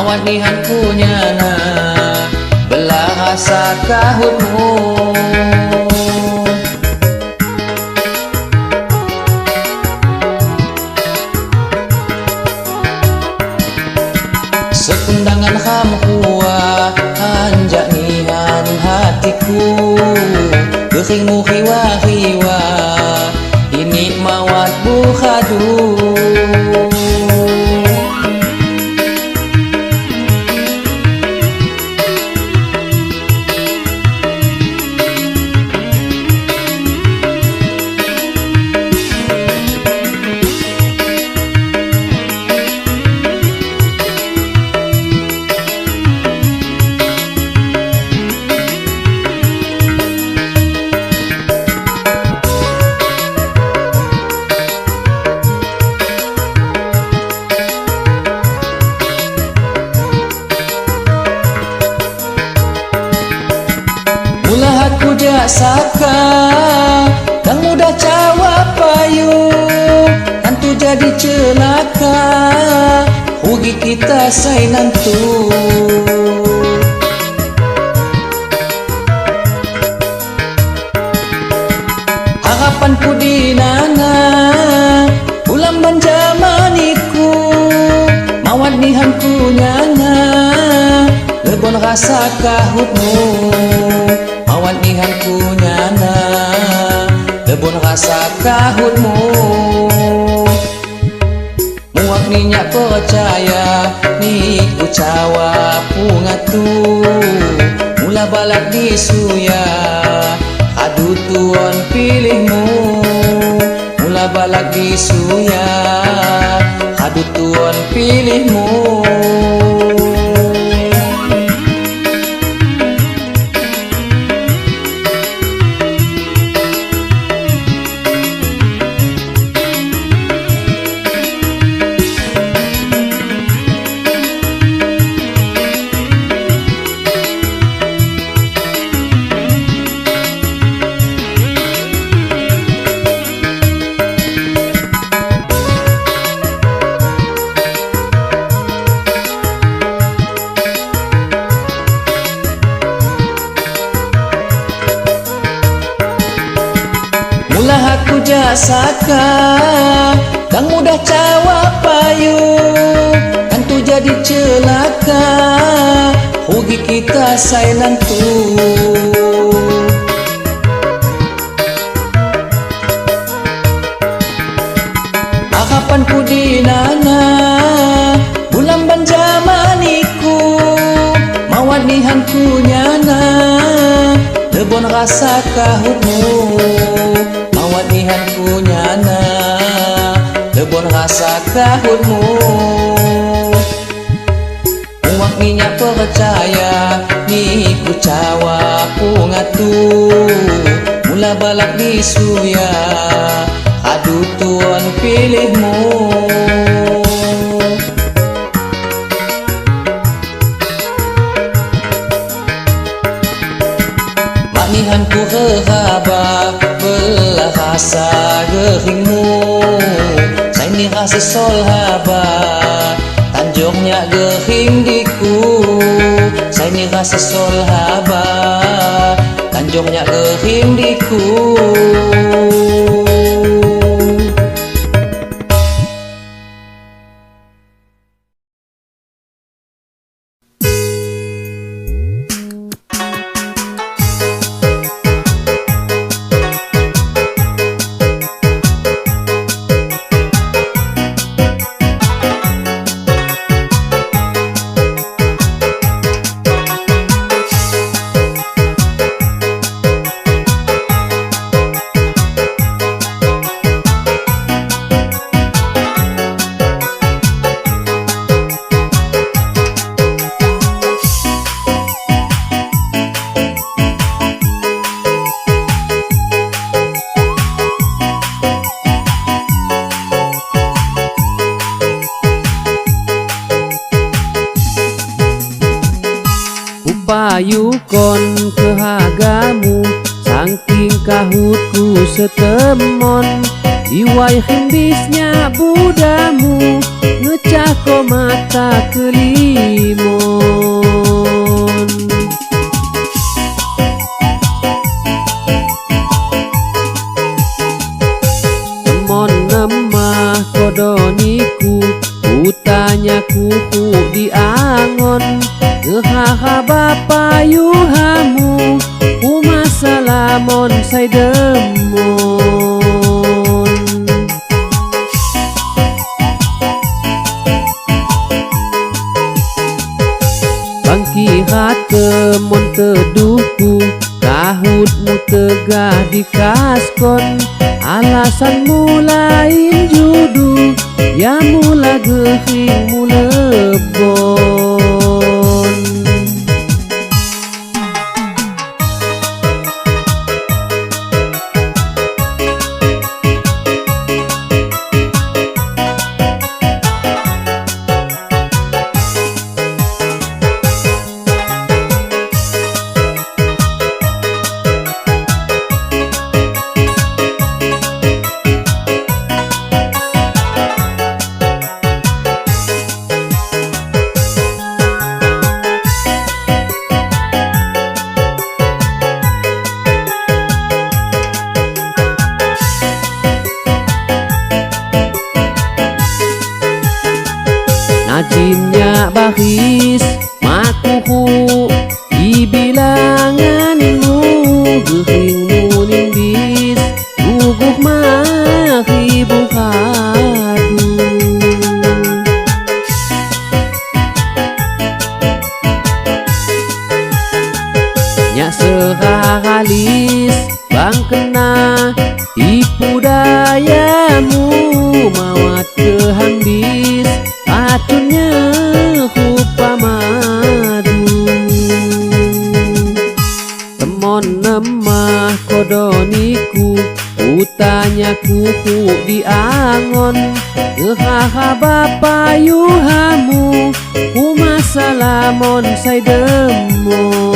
mawat nihan kunyana belah rasa kahutmu. Sekundangan ham hua anjak nihan hatiku, gehingmu hiwa-hiwa ini mawat bukhadu. Mula aku saka dan mudah cawa payu, tentu jadi celaka rugi kita say nantu. Harapanku di nana ulam banjamaniku, mawat nihanku nyana lebon rasa kahutmu. Mawat nihanku nyana lebon rasa kahutmu. Muak minyak percaya ni ucawa pungatu, mula balak disuya adu tuan pilihmu. Mula balak disuya adu tuan pilihmu. Mula aku saka dan mudah cawa payu, tentu jadi celaka rugi kita say nantu. Harapanku di nana bulan banjamaniku, mawat nihanku nyana lebon rasa kahutmu. Mawat nihanku nyana lebon rasa kahutmu. Muak minyak percaya ni ku cawa pungatu, mula balak disuya adu tuan pilihmu. Nihanku hehaba belah rasa gehingmu, saya ni rasa sol haba tanjungnya gehing diku. Saya ni rasa sol haba tanjungnya gehing diku. Payukon kehagamu saking kahutku setemon, iwai hembisnya budamu ngecah ko mata kelimu. Putanya kuku diangon Gehaha bapa yuhamu Umasa lamon say demon Bangkihat kemon teduhku Kahutmu tegah di kaskon Alasanmu lain judu Ya mula gehing lebon Najinnya bahis makuhu Ibilanganmu gehingmu nimbis Guguh mahibu hadu Nya sehalis bang kena tipu dayamu Mawat kehambis Acunnya hupa madu Temon nemah kodoniku Utanya kuku diangon Gehaha bapa yuhamu Umasa lamon say demon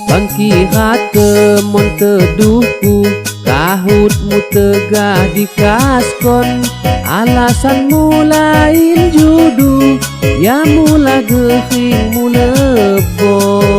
Bangkihat kemon teduhku Kahutmu tegah di kaskon Alasanmu lain judu Ya mula gehingmu lebon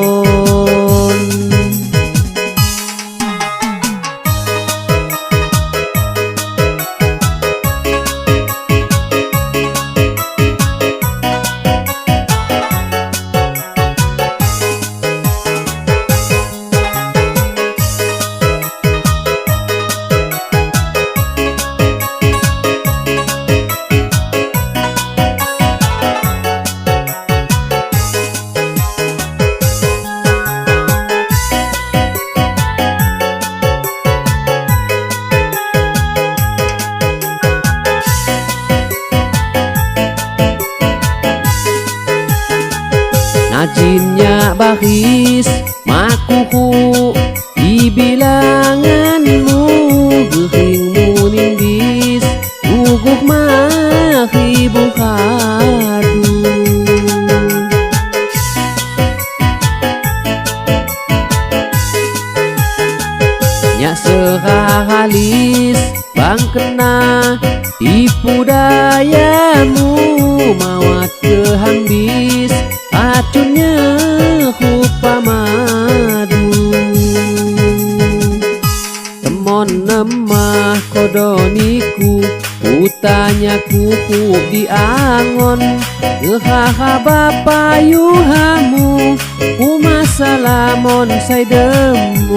Najinnya bahis makuhu Ibilanganmu gehingmu nimbis Guguh mahibu hadu Nya sehalis bang kena tipu dayamu Mawat kehambis Acunnya hupa madu Temon nemah kodoniku Utanya kuku diangon Gehaha bapa yuhamu Umasa lamon say demon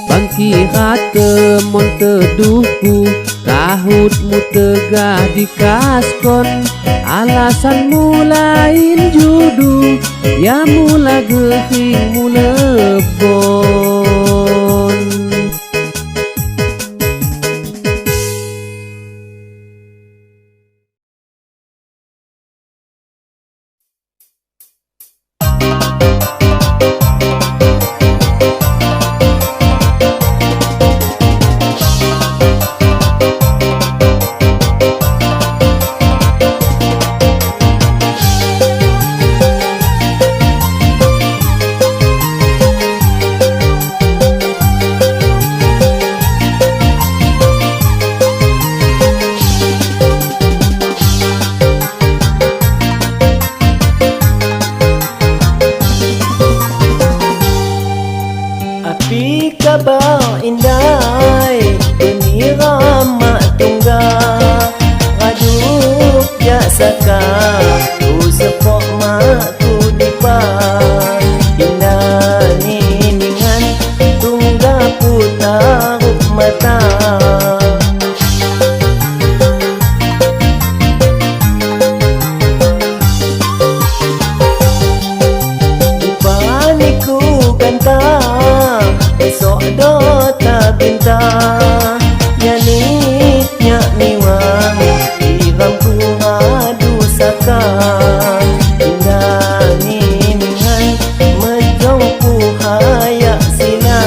Bangkihat kemon teduhku Kahutmu tegah di kaskon Alasanmu lain judu Ya mula gehingmu lebon saka ku sepok mak ku dipan indah niningan tungga putaruk mata dipaniku kanta esok dota pinta nyanitnya miwang iramku adu saka indah niningan mejongku hayak sila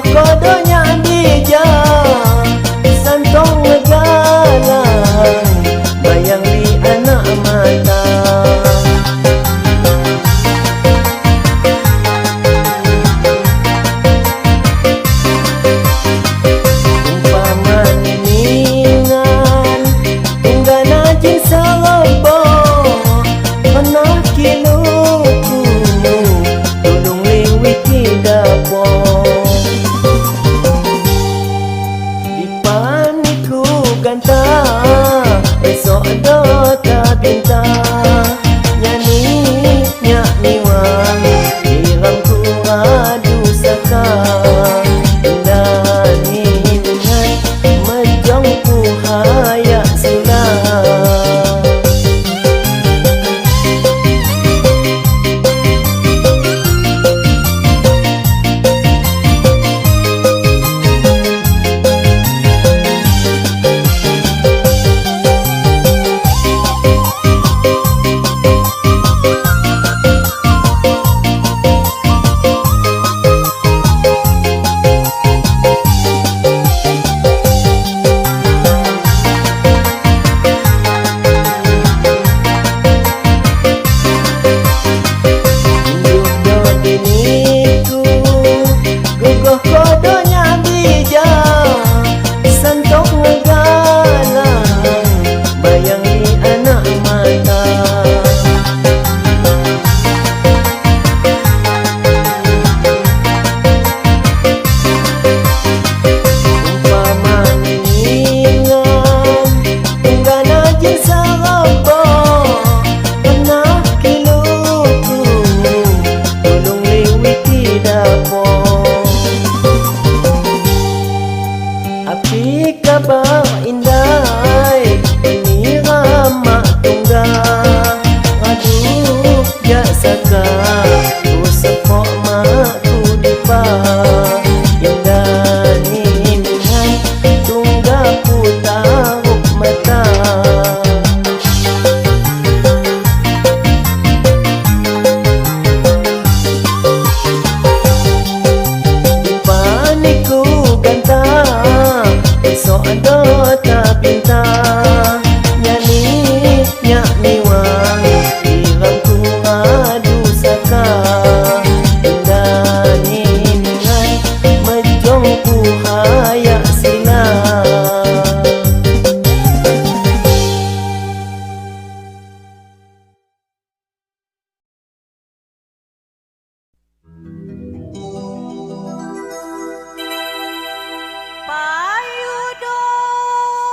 kodonya bija santong negalan bayang di anak mata umpama niningan tunggana jin salobo anak kiluku tulung liwiti dapo paniku ganta esok dota pinta nyanyi nyak miwang iramku adu saka indah niningan mejongku hayak sila kodonya bija santong negalan bayang di anak mata umpama niningan tunggana jin salobo pernah kiluku tulung liwiti dapo api kabar indah ini ramah tunggal aduh ya saka ku sepok mak ku dipan indah niningan tunggal ku taruk mata dipaniku ganta esok dota pinta nyanyi nyak miwang iramku adu saka indah niningan mejongku hayak sila Payudong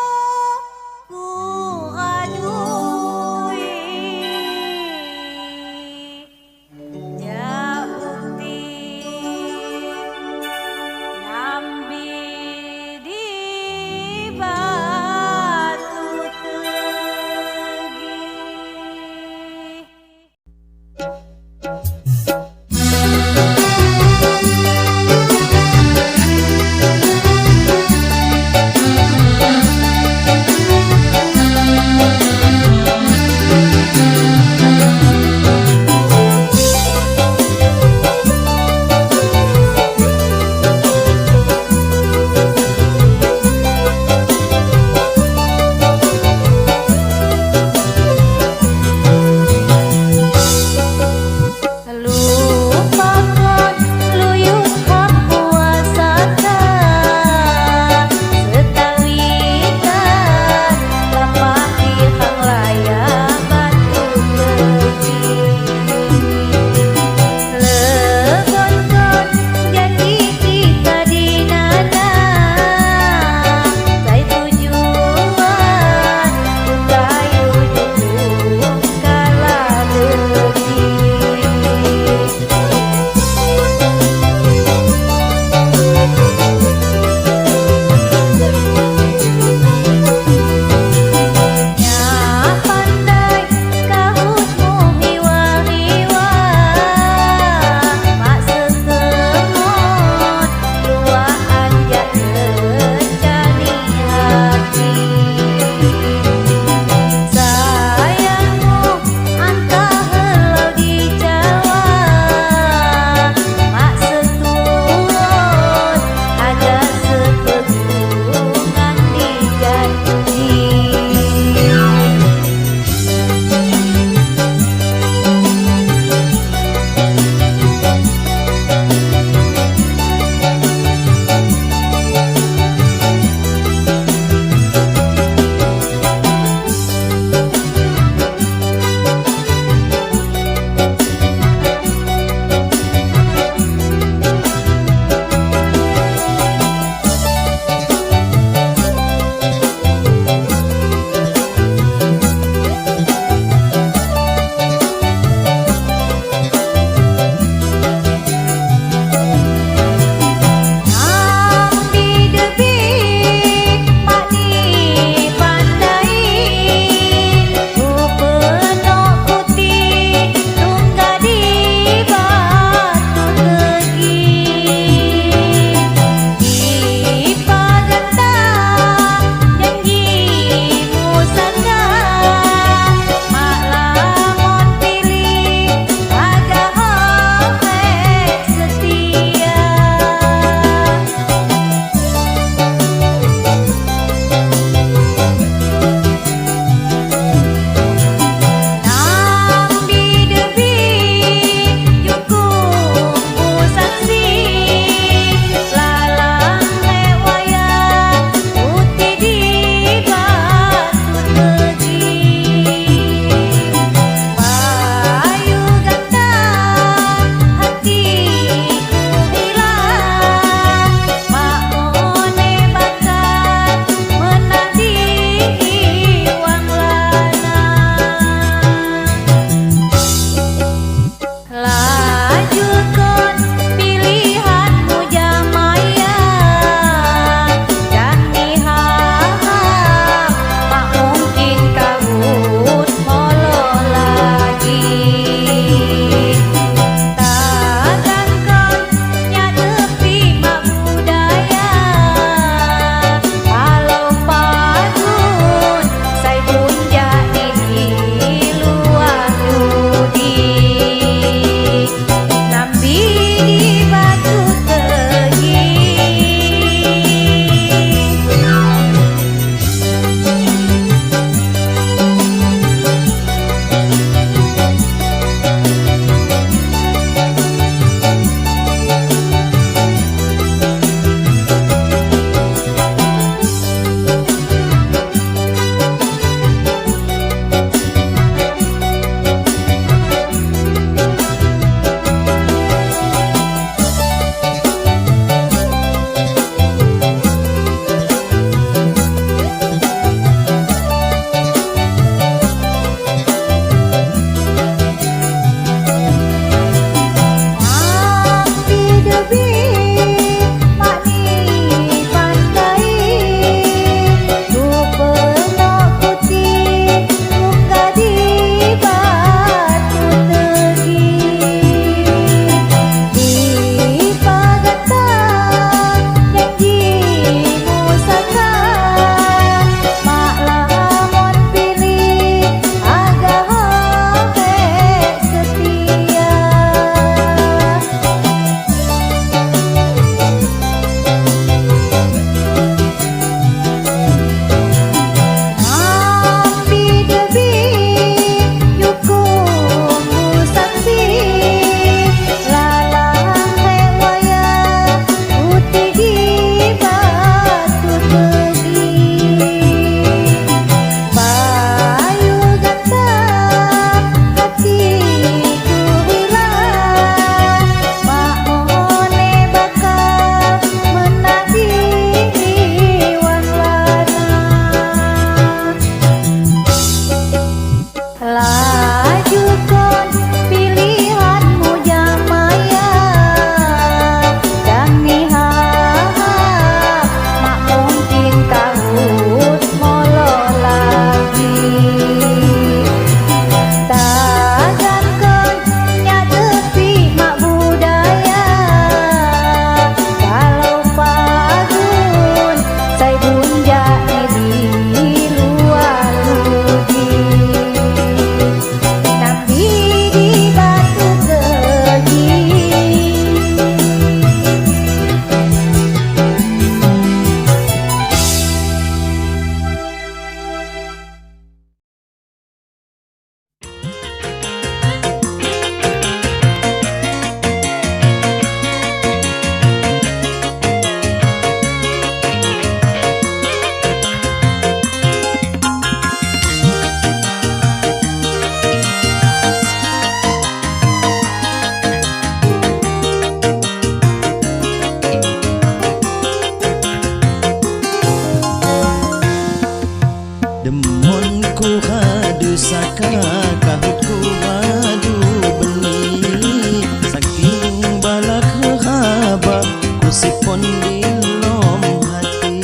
sipon di lom hati.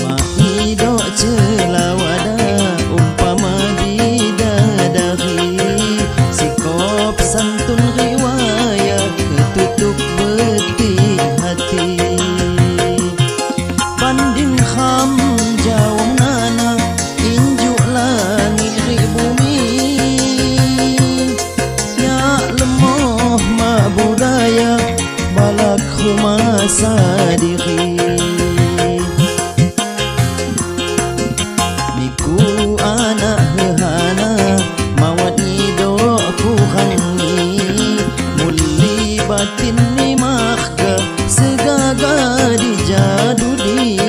Maido celawada umpama bidadari, sikop santun riwayat ketutup beti hati. Banding kham jauh nana injuk langit ri bumi, ya lemoh ma budaya balak humasa diri. Niku anak hehana mawat idoku hani, muli batin ni mahka segaga dijadudi.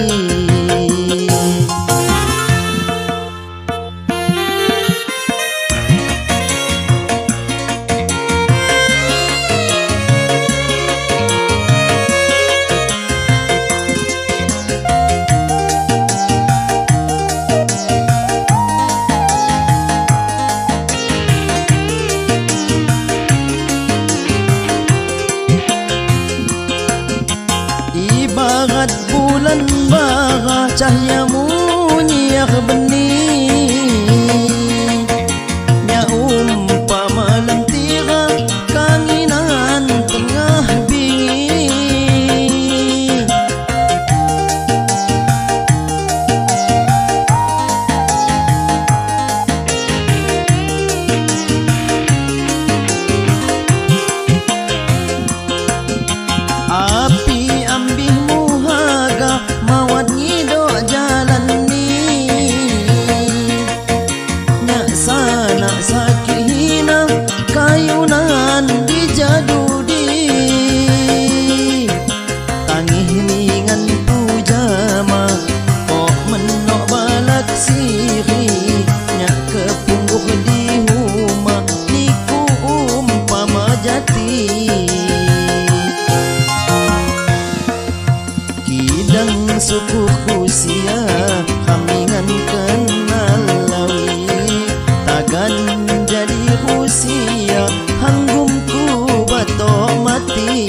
Ibarat bulan bara cahayamu nyiar bening, nya umpama lentira kanginan tengah bingi. Api ambih muhaga mawat ngidok jalan ni, nyak sana sakit hina kayunan dijadudi. Tangih ningan pujama kok menok balak siri, nyak kepungguh di huma niku umpama jati. Kidang suku kusia kamingan kenal lawi, tagan jadi Rusia hanggumku batok mati.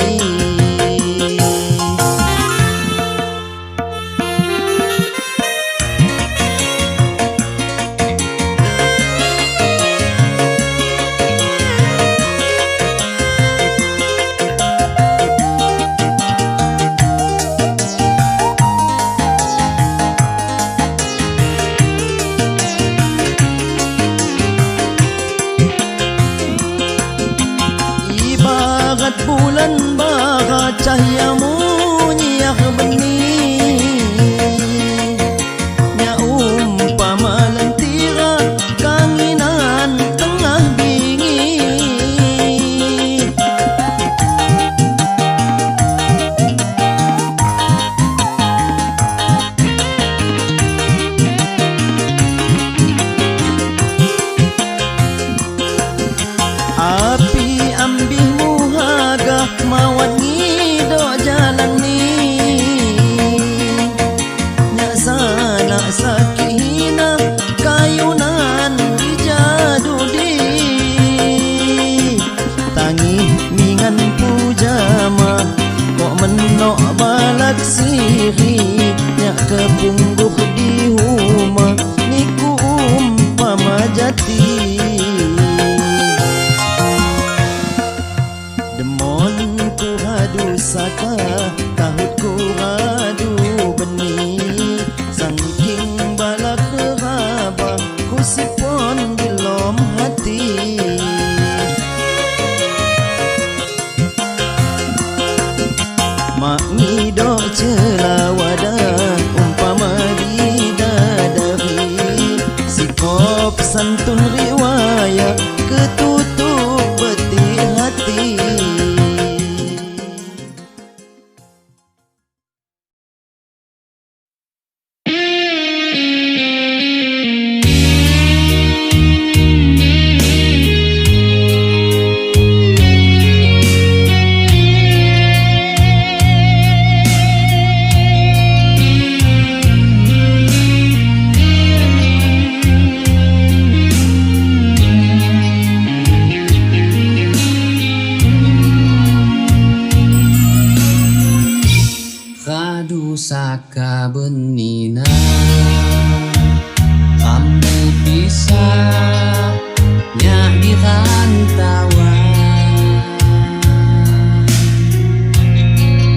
rantauan,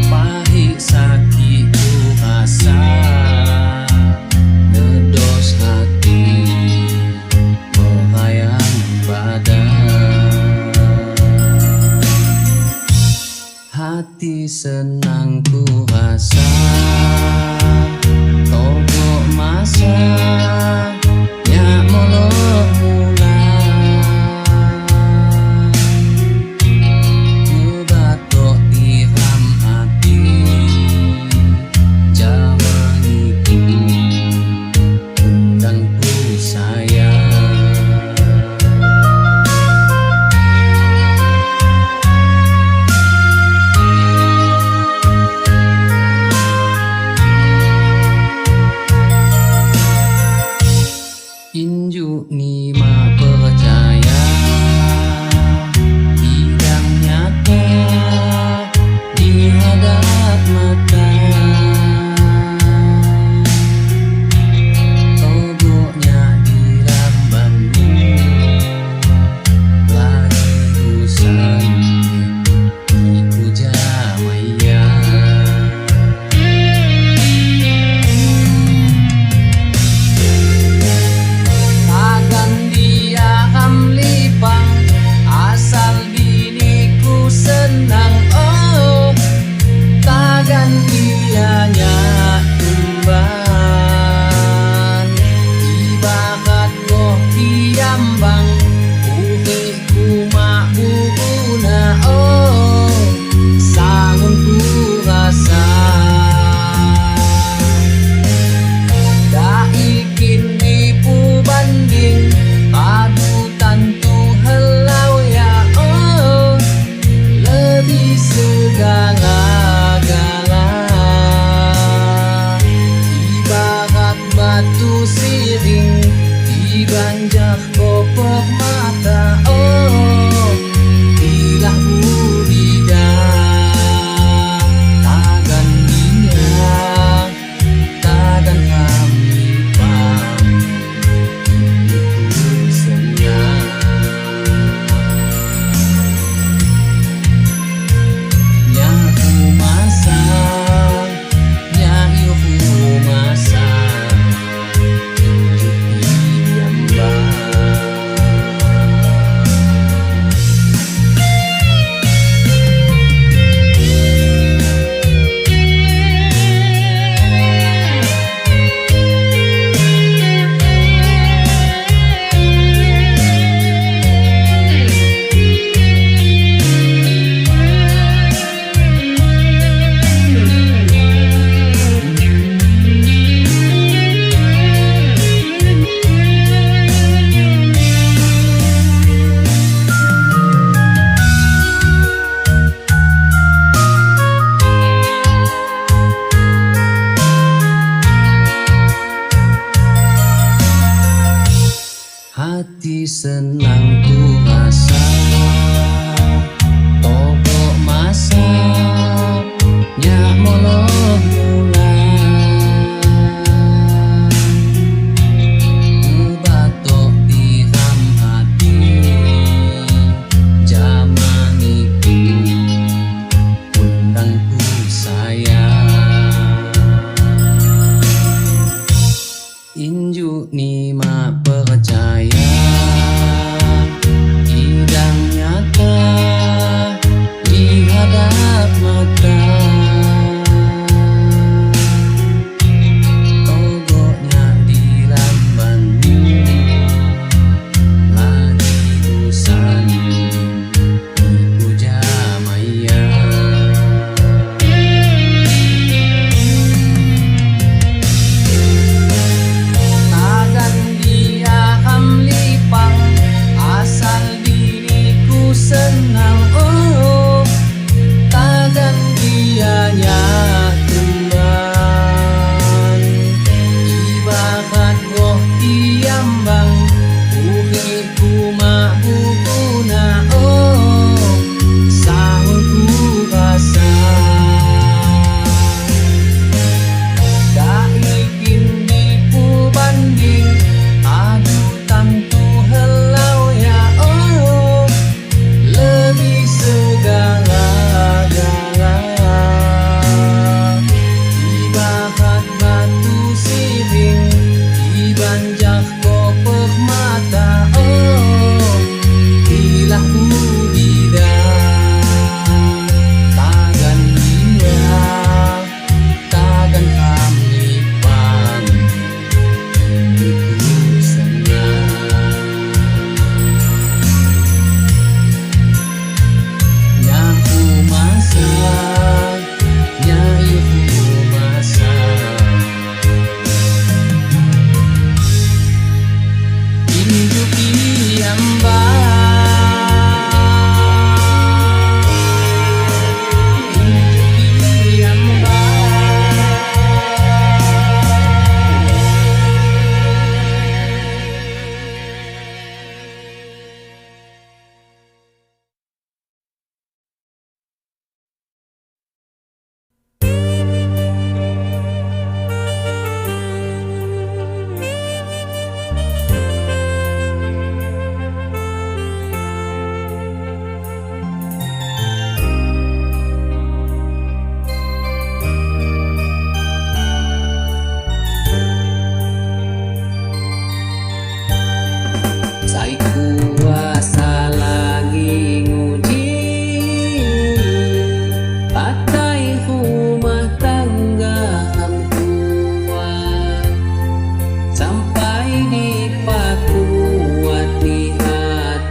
pahit sakit ku rasa, nedos hati merayang badan. Hati senang ku rasa, togok masa nyak molok mulan, ngebatok tiram hati jaman itu undang ku sayang.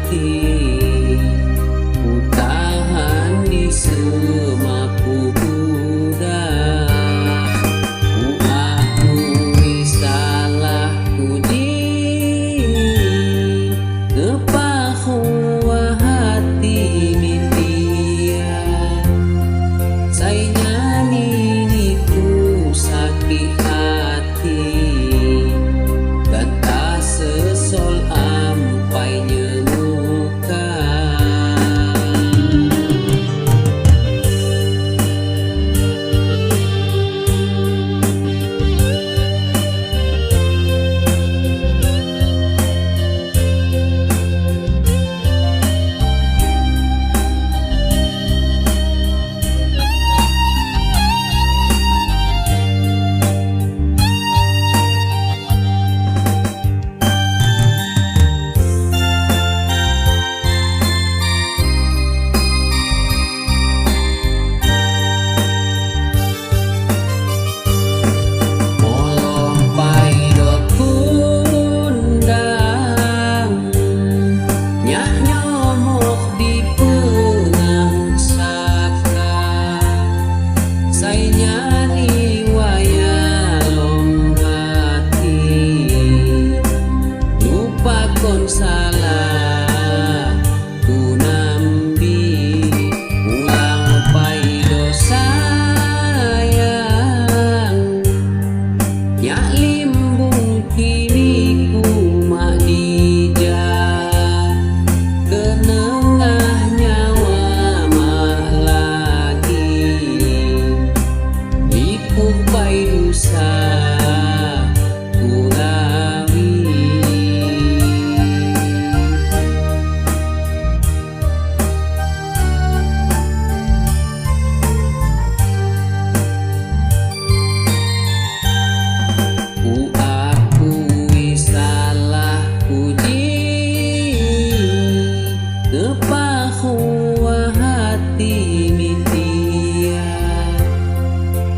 hati, ku tahan di semaku udah. Ku akui salahku di kepahua hati mindia. Saya nyanyi ku sakit hati, kata sesol ampai nyemuka. Salah ku nambi ulang pai dosa yang nya limbung kini ku madija kenengah nyawa mah lagi ikut pai dosa ku lawi. Ku akui salahku di kepahua hati mindia.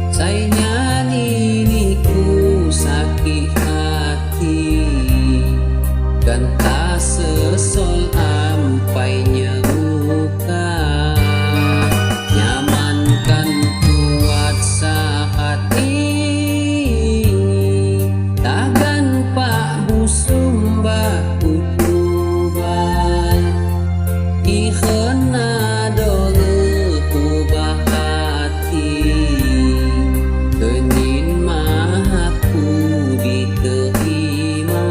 Saya nyanyi ku sakit hati, kan tak sesol ampai nyemuka. Nyamankan kuat sahati, tagan pak busumbah kutuban. Ikhena dole kubah hati, kenin mahaku diterima.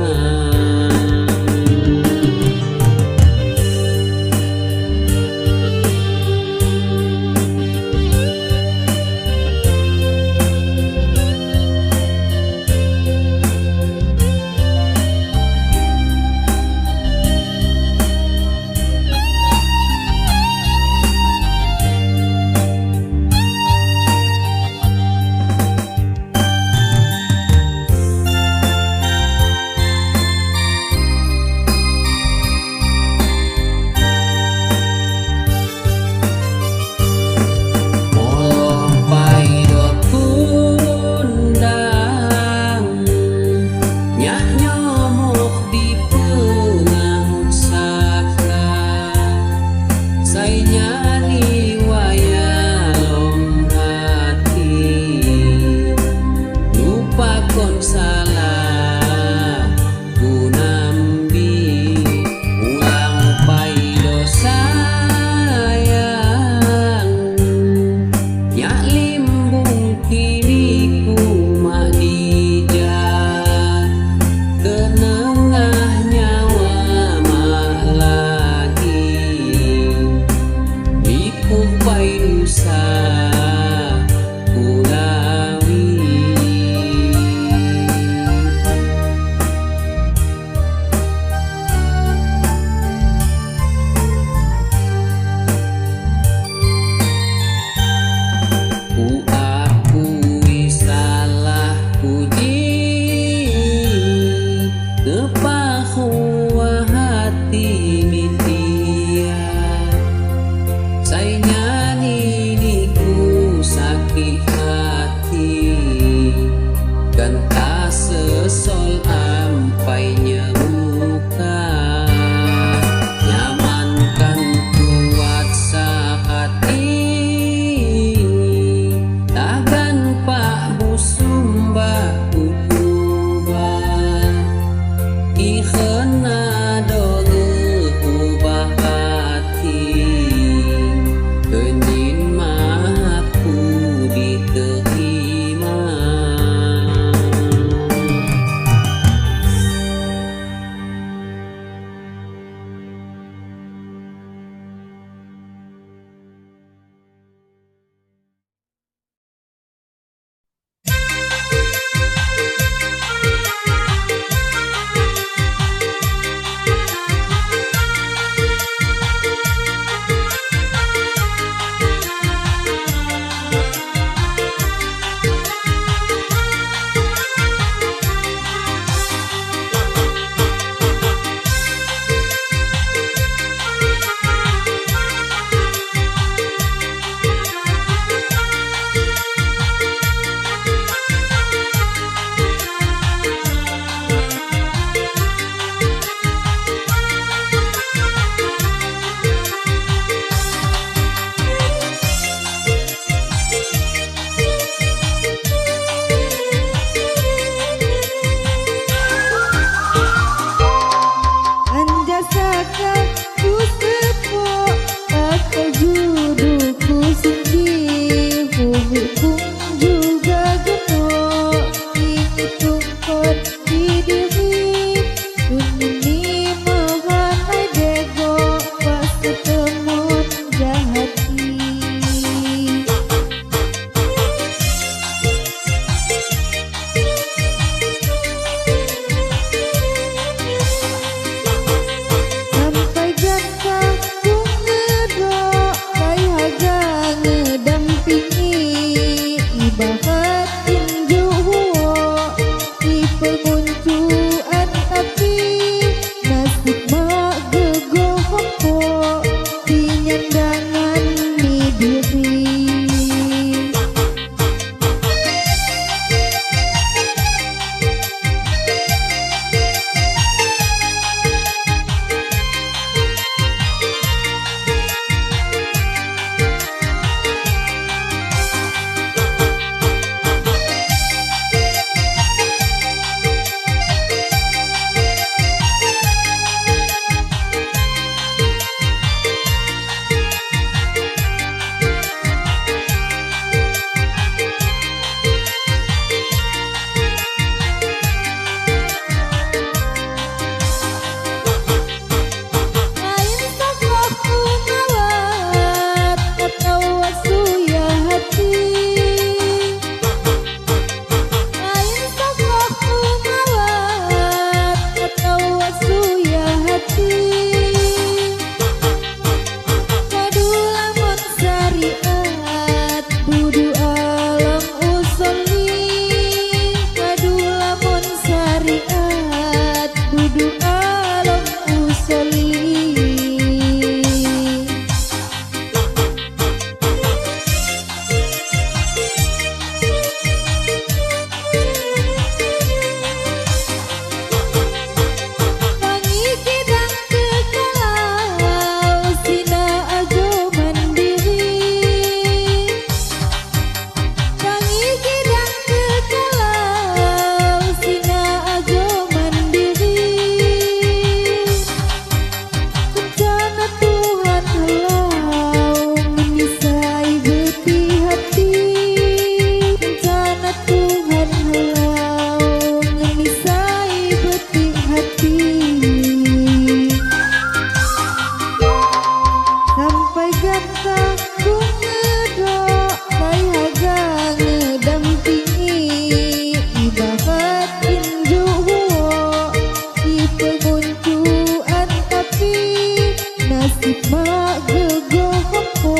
mak gegopo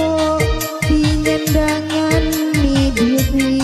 pinyendangan ni diri.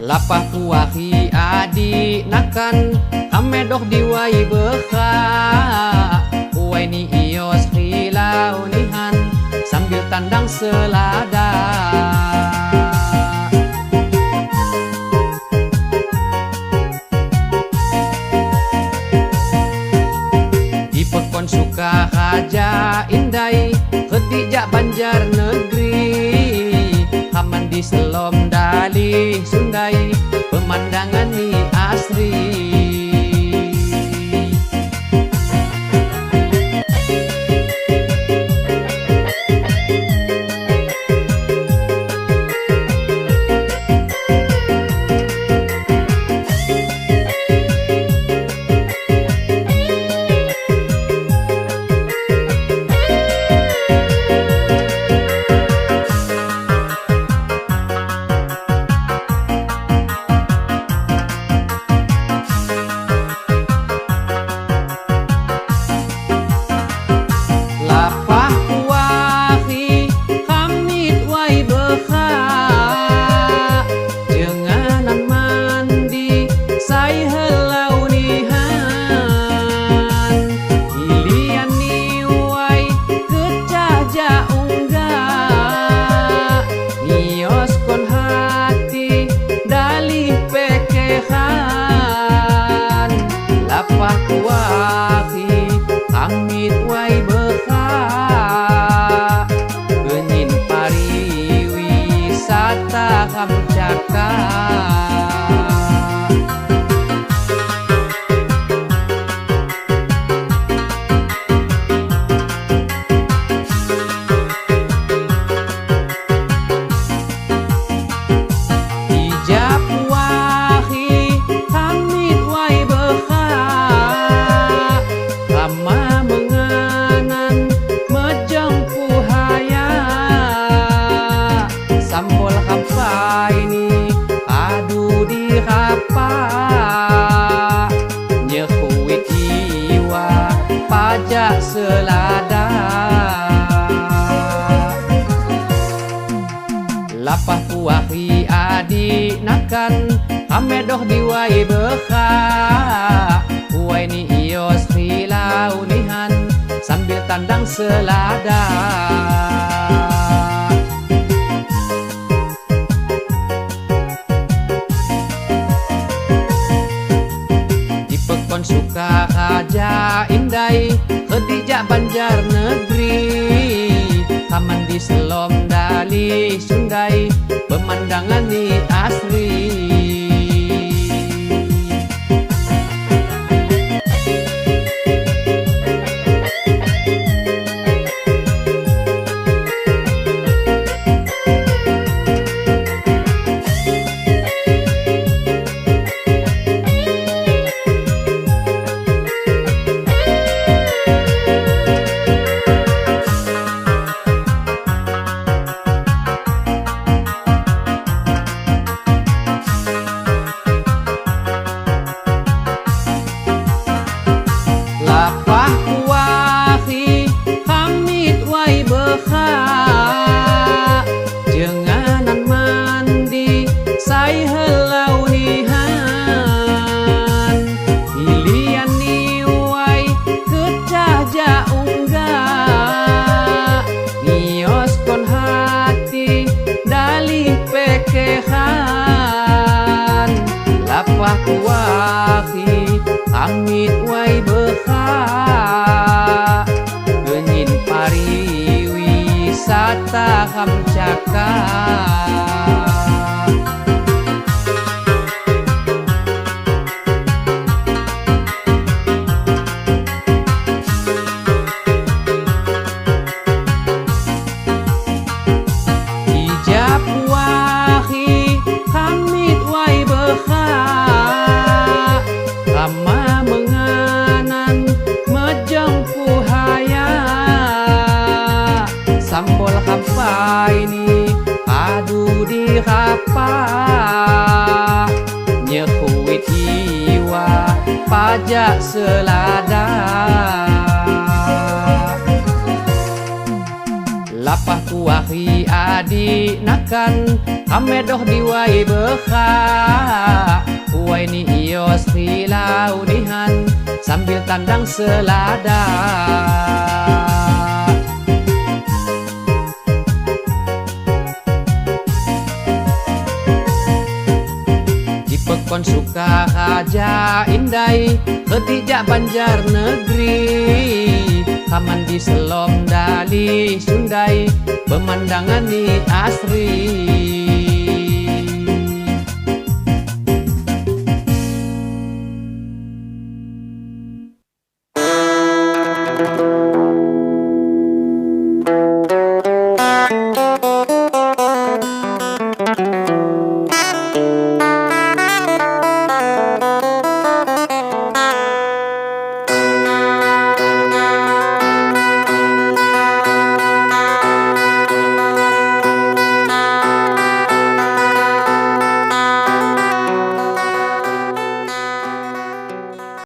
Lapah kuahi adi nakan kamedoh diwai bekha kuai ni ios hilau nihan sambil tandang selada. Di pekon suka haja indai ketijak Banjar negeri Haman di selom dalih Sundai pemandangan ni asri. Selada lapah kuahi adi nakan kamedoh diwai bekha kuai ni ios hilau nihan sambil tandang selada. Di pekon suka haja indai ketijak Banjar negeri Taman di selom dalih Sundai pemandangan ni asri. Kuahi amit wai bekha genyin pariwisata hamcaka. ini padu di kapa nyekuit iwa pajak selada lapah kuahi adi nakan kamedoh diwai beka uai ni ios hilau dihan sambil tandang selada Dipekon suka haja indai ketijak Banjar negeri Kaman di selom dali Sundai pemandangan ni asri